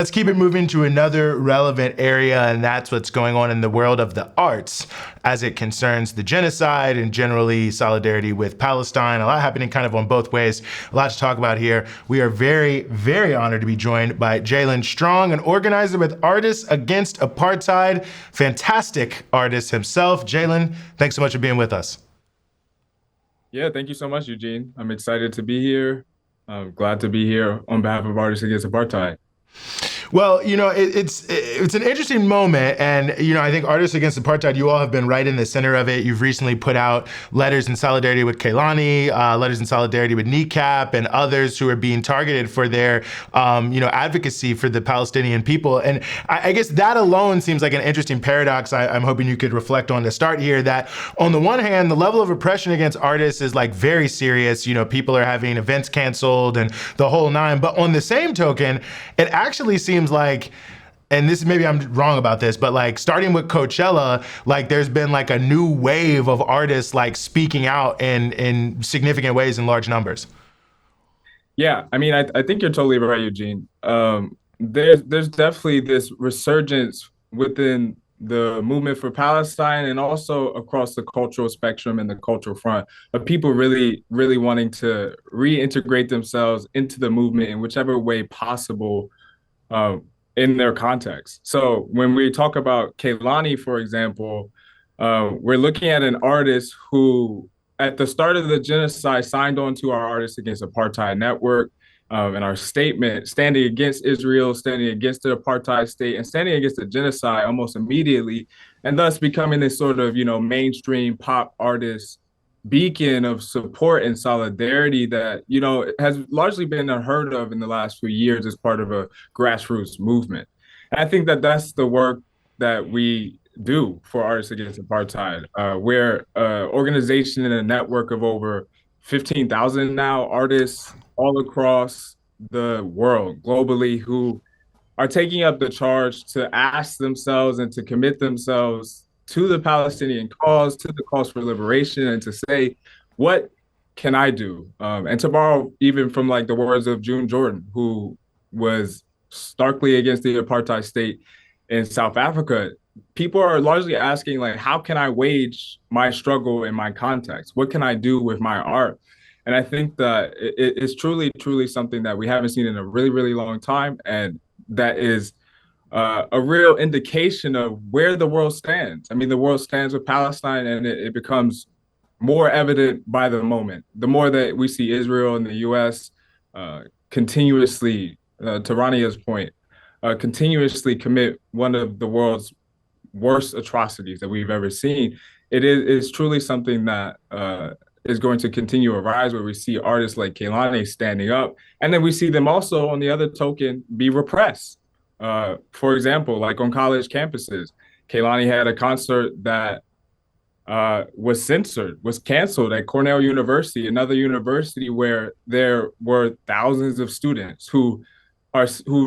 Let's keep it moving to another relevant area, and that's what's going on in the world of the arts as it concerns the genocide and generally solidarity with Palestine. A lot happening kind of on both ways. A lot to talk about here. We are very, very honored to be joined by Jaylen Strong, an organizer with Artists Against Apartheid. Fantastic artist himself. Jaylen, thanks so much for being with us. Yeah, thank you so much, Eugene. I'm excited to be here. I'm glad to be here on behalf of Artists Against Apartheid. Well, it's an interesting moment, and I think Artists Against Apartheid, you all have been right in the center of it. You've recently put out letters in solidarity with Kehlani, letters in solidarity with Kneecap, and others who are being targeted for their advocacy for the Palestinian people. And I guess that alone seems like an interesting paradox. I'm hoping you could reflect on to start here. That on the one hand, the level of oppression against artists is like very serious. People are having events canceled and the whole nine. But on the same token, it actually seems like, and this maybe I'm wrong about this, but like starting with Coachella, like there's been like a new wave of artists like speaking out in significant ways in large numbers. Yeah, I mean, I think you're totally right, Eugene. There's definitely this resurgence within the movement for Palestine and also across the cultural spectrum and the cultural front of people really, really wanting to reintegrate themselves into the movement in whichever way possible uh, in their context. So when we talk about Kehlani, for example, we're looking at an artist who, at the start of the genocide, signed on to our Artists Against Apartheid network and our statement, standing against Israel, standing against the apartheid state, and standing against the genocide almost immediately, and thus becoming this sort of, mainstream pop artist beacon of support and solidarity that has largely been unheard of in the last few years as part of a grassroots movement. And I think that that's the work that we do for Artists Against Apartheid. We're an organization and a network of over 15,000 now artists all across the world globally who are taking up the charge to ask themselves and to commit themselves to the Palestinian cause, to the cause for liberation, and to say, what can I do? And to borrow even from like the words of June Jordan, who was starkly against the apartheid state in South Africa, people are largely asking, like, how can I wage my struggle in my context? What can I do with my art? And I think that it's truly, truly something that we haven't seen in a really, really long time. And that is a real indication of where the world stands. I mean, the world stands with Palestine, and it becomes more evident by the moment. The more that we see Israel and the U.S. Continuously, to Rania's point, continuously commit one of the world's worst atrocities that we've ever seen, it's truly something that is going to continue to rise, where we see artists like Kehlani standing up, and then we see them also, on the other token, be repressed. For example, like on college campuses, Kehlani had a concert that was censored, was canceled at Cornell University, another university where there were thousands of students who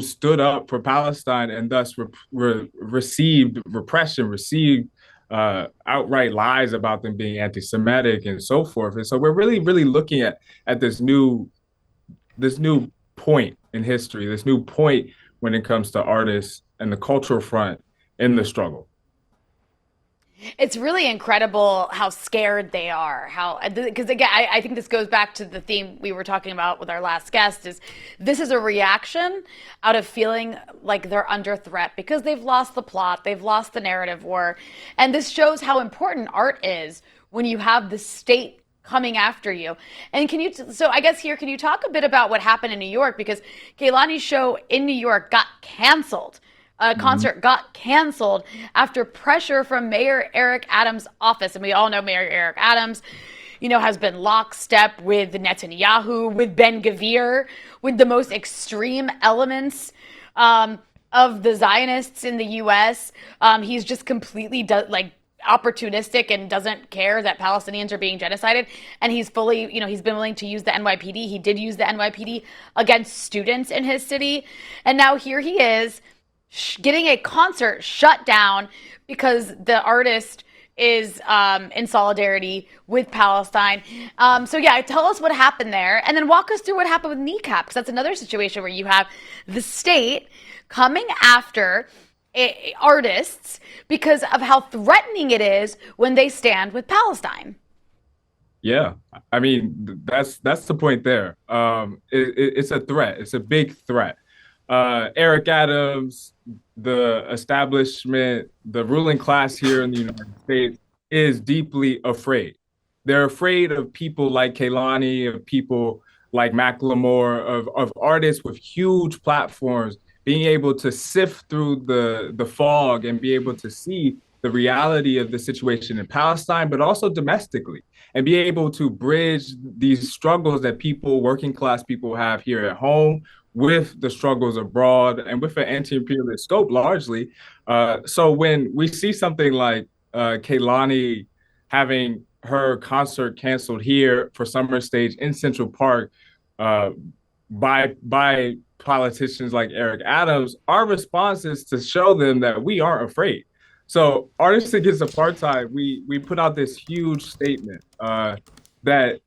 stood up for Palestine and thus received repression, received outright lies about them being anti-Semitic and so forth. And so we're really, really looking at this new point in history, this new point when it comes to artists and the cultural front in the struggle. It's really incredible how scared they are. Because again, I think this goes back to the theme we were talking about with our last guest, is this is a reaction out of feeling like they're under threat because they've lost the plot, they've lost the narrative war. And this shows how important art is when you have the state coming after you. And so I guess here, can you talk a bit about what happened in New York? Because Kehlani's show in New York got canceled. A concert got canceled after pressure from Mayor Eric Adams' office. And we all know Mayor Eric Adams, has been lockstep with Netanyahu, with Ben-Gvir, with the most extreme elements of the Zionists in the U.S. He's just completely opportunistic and doesn't care that Palestinians are being genocided. And he's fully, he's been willing to use the NYPD. He did use the NYPD against students in his city. And now here he is getting a concert shut down because the artist is in solidarity with Palestine. So yeah, tell us what happened there, and then walk us through what happened with Kneecap, because that's another situation where you have the state coming after artists because of how threatening it is when they stand with Palestine. Yeah, I mean that's the point there. It's a threat. It's a big threat. Eric Adams, the establishment, the ruling class here in the United States is deeply afraid. They're afraid of people like Kehlani, of people like Macklemore, of artists with huge platforms being able to sift through the fog and be able to see the reality of the situation in Palestine, but also domestically, and be able to bridge these struggles that people, working class people, have here at home with the struggles abroad and with an anti-imperialist scope largely. So when we see something like Kehlani having her concert canceled here for Summer Stage in Central Park uh, by politicians like Eric Adams, our response is to show them that we aren't afraid. So Artists Against Apartheid, we put out this huge statement that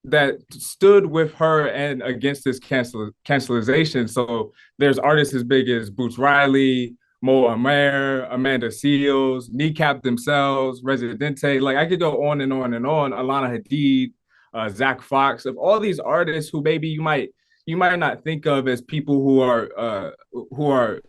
that stood with her and against this cancelization. So there's artists as big as Boots Riley, Mo Amer, Amanda Seals, Kneecap themselves, Residente. Like I could go on and on and on. Alana Hadid, Zach Fox, of all these artists who maybe you might not think of as people who are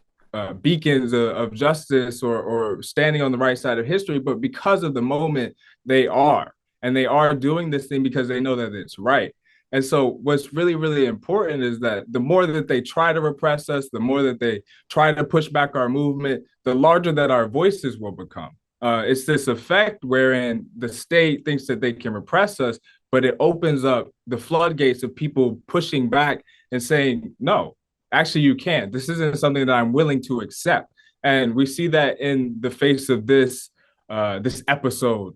beacons of justice or standing on the right side of history, but because of the moment, they are. And they are doing this thing because they know that it's right. And so what's really, really important is that the more that they try to repress us, the more that they try to push back our movement, the larger that our voices will become. It's this effect wherein the state thinks that they can repress us, but it opens up the floodgates of people pushing back and saying, no, actually you can't. This isn't something that I'm willing to accept. And we see that in the face of this episode,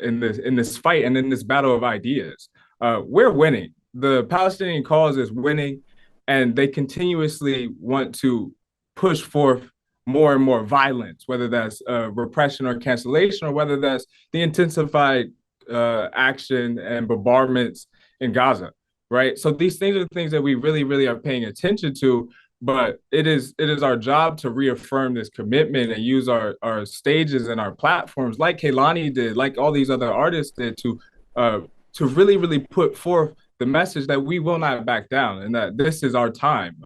in this fight and in this battle of ideas. We're winning. The Palestinian cause is winning, and they continuously want to push forth more and more violence, whether that's repression or cancellation, or whether that's the intensified action and bombardments in Gaza, right? So these things are things that we really, really are paying attention to. But it is our job to reaffirm this commitment and use our stages and our platforms, like Kehlani did, like all these other artists did, to really, really put forth the message that we will not back down and that this is our time.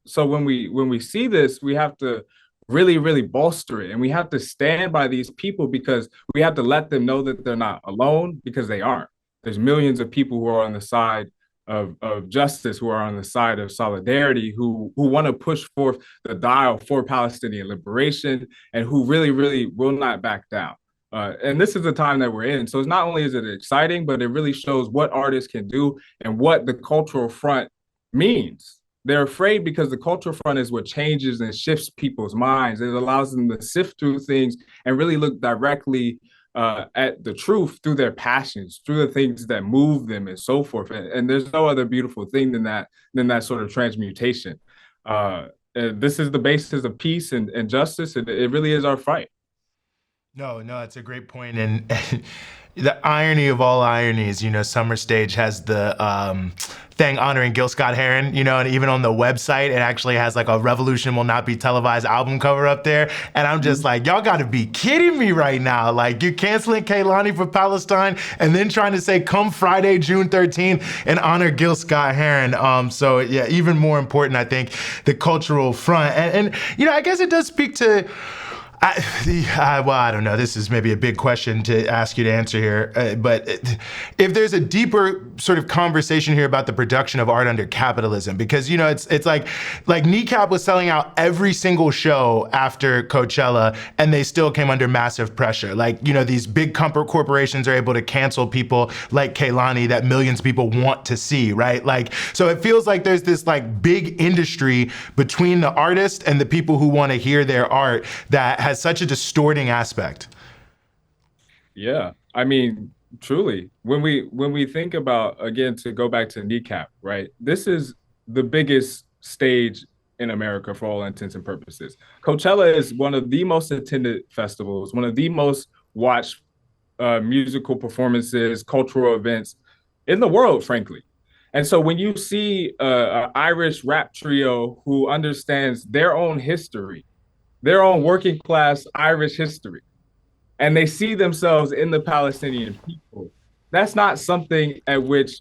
So when we see this, we have to really, really bolster it, and we have to stand by these people because we have to let them know that they're not alone, because they aren't. There's millions of people who are on the side of justice, who are on the side of solidarity, who want to push forth the dial for Palestinian liberation, and who really, really will not back down. And this is the time that we're in. So it's not only is it exciting, but it really shows what artists can do and what the cultural front means. They're afraid because the cultural front is what changes and shifts people's minds. It allows them to sift through things and really look directly at the truth through their passions, through the things that move them, and so forth. And there's no other beautiful thing than that sort of transmutation. This is the basis of peace and justice, and it really is our fight. No, it's a great point. And the irony of all ironies, Summer Stage has the thing honoring Gil Scott-Heron, and even on the website, it actually has like a "Revolution Will Not Be Televised" album cover up there. And I'm just like, y'all gotta be kidding me right now. Like, you're canceling Kehlani for Palestine and then trying to say, come Friday, June 13th, and honor Gil Scott-Heron. So yeah, even more important, I think, the cultural front. And I guess it does speak to, well, I don't know. This is maybe a big question to ask you to answer here. But if there's a deeper sort of conversation here about the production of art under capitalism, because, it's like Kneecap was selling out every single show after Coachella, and they still came under massive pressure. Like, these big corporations are able to cancel people like Kehlani that millions of people want to see, right? Like, so it feels like there's this like big industry between the artist and the people who want to hear their art that has such a distorting aspect. Yeah, I mean, truly, when we think about, again, to go back to Kneecap, right? This is the biggest stage in America for all intents and purposes. Coachella is one of the most attended festivals, one of the most watched musical performances, cultural events in the world, frankly. And so when you see an Irish rap trio who understands their own history, their own working class Irish history, and they see themselves in the Palestinian people, that's not something at which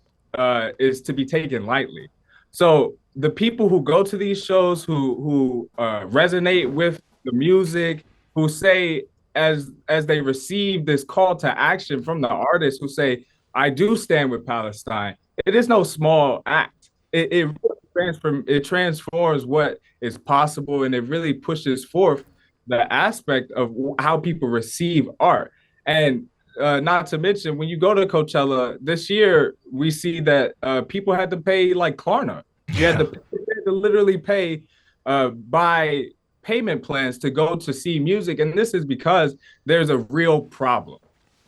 is to be taken lightly. So the people who go to these shows, who resonate with the music, who say as they receive this call to action from the artists, who say, "I do stand with Palestine," it is no small act. It transforms what is possible, and it really pushes forth the aspect of how people receive art. And not to mention, when you go to Coachella this year, we see that people had to pay like Klarna. You had to literally pay by payment plans to go to see music. And this is because there's a real problem.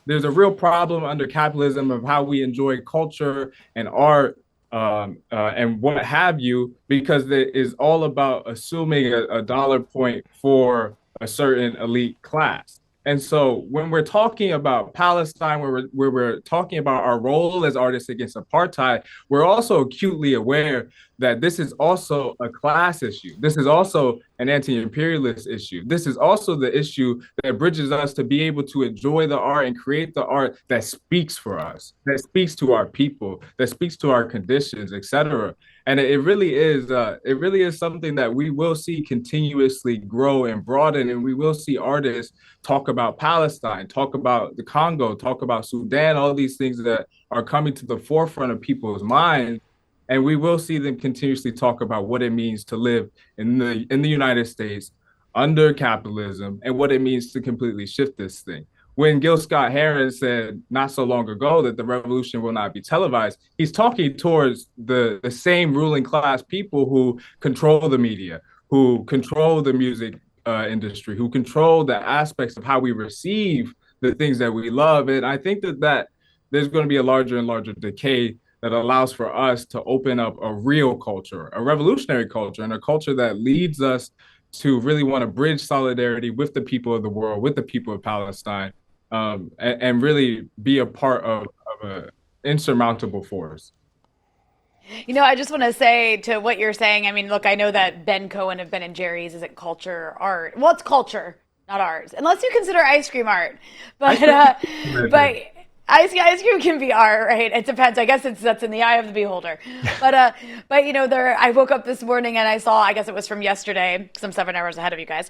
There's a real problem under capitalism of how we enjoy culture and art and what have you, because it is all about assuming a dollar point for a certain elite class. And so when we're talking about Palestine, where we're talking about our role as artists against apartheid, we're also acutely aware that this is also a class issue. This is also an anti-imperialist issue. This is also the issue that bridges us to be able to enjoy the art and create the art that speaks for us, that speaks to our people, that speaks to our conditions, etc. And it really is something that we will see continuously grow and broaden, and we will see artists talk about Palestine, talk about the Congo, talk about Sudan, all these things that are coming to the forefront of people's minds. And we will see them continuously talk about what it means to live in the United States under capitalism and what it means to completely shift this thing. When Gil Scott-Heron said not so long ago that the revolution will not be televised, he's talking towards the same ruling class people who control the media, who control the music industry, who control the aspects of how we receive the things that we love. And I think that there's going to be a larger and larger decay that allows for us to open up a real culture, a revolutionary culture, and a culture that leads us to really want to bridge solidarity with the people of the world, with the people of Palestine, and really be a part of an insurmountable force. You know, I just want to say to what you're saying. I mean, look, I know that Ben Cohen of Ben and Jerry's isn't culture art. Well, it's culture, not art, unless you consider ice cream art. But but ice cream can be art, right? It depends. I guess that's in the eye of the beholder. But you know, I woke up this morning and I saw, I guess it was from yesterday, because I'm 7 hours ahead of you guys.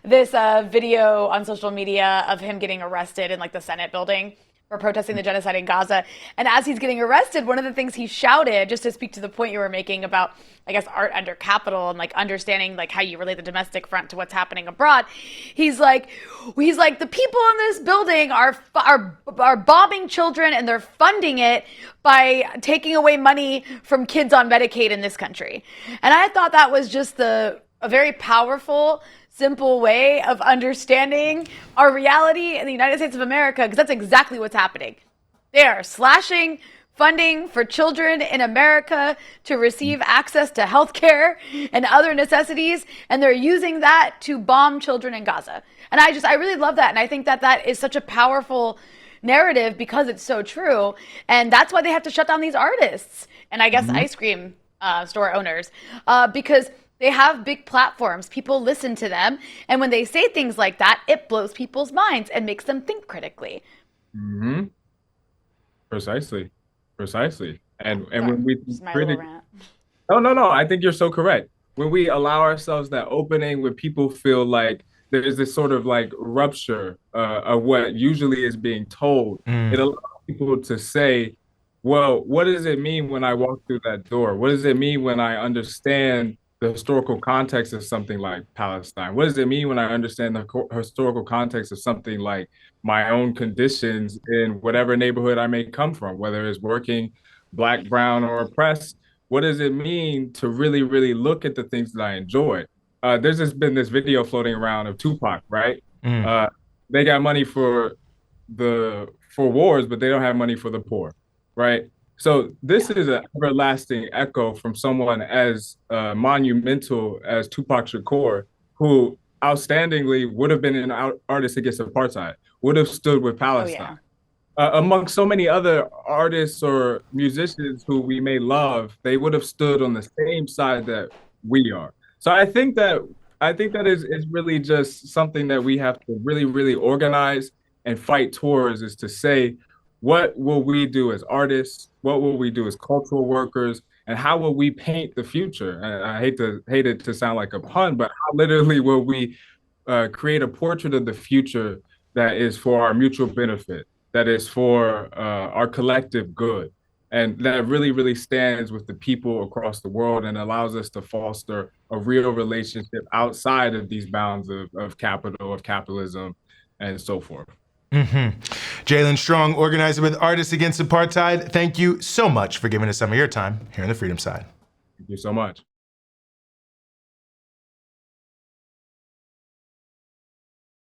This video on social media of him getting arrested in like the Senate building for protesting the genocide in Gaza. And as he's getting arrested, one of the things he shouted, just to speak to the point you were making about, I guess, art under capital and like understanding like how you relate the domestic front to what's happening abroad. He's like, the people in this building are bombing children, and they're funding it by taking away money from kids on Medicaid in this country. And I thought that was just a very powerful, simple way of understanding our reality in the United States of America, because that's exactly what's happening. They are slashing funding for children in America to receive access to health care and other necessities, and they're using that to bomb children in Gaza. And I really love that, and I think that is such a powerful narrative because it's so true, and that's why they have to shut down these artists and I guess ice cream store owners, because they have big platforms. People listen to them. And when they say things like that, it blows people's minds and makes them think critically. Mm-hmm. Precisely. And Sorry, when we no, I think you're so correct. When we allow ourselves that opening, when people feel like there's this sort of like rupture of what usually is being told, it allows people to say, well, what does it mean when I walk through that door? What does it mean when I understand the historical context of something like Palestine? What does it mean when I understand the historical context of something like my own conditions in whatever neighborhood I may come from, whether it's working, Black, brown, or oppressed? What does it mean to really, really look at the things that I enjoy? There's just been this video floating around of Tupac, right? They got money for wars, but they don't have money for the poor, right? So this is an everlasting echo from someone as monumental as Tupac Shakur, who outstandingly would have been in Artists Against Apartheid, would have stood with Oh Palestine. yeah. Among so many other artists or musicians who we may love, they would have stood on the same side that we are. So I think that is really just something that we have to really, really organize and fight towards, is to say, what will we do as artists? What will we do as cultural workers? And how will we paint the future? And I hate it to sound like a pun, but how literally will we create a portrait of the future that is for our mutual benefit, that is for our collective good, and that really, really stands with the people across the world and allows us to foster a real relationship outside of these bounds of capital, of capitalism, and so forth. Jaylen Strong, organizer with Artists Against Apartheid, thank you so much for giving us some of your time here on the Freedom Side. Thank you so much.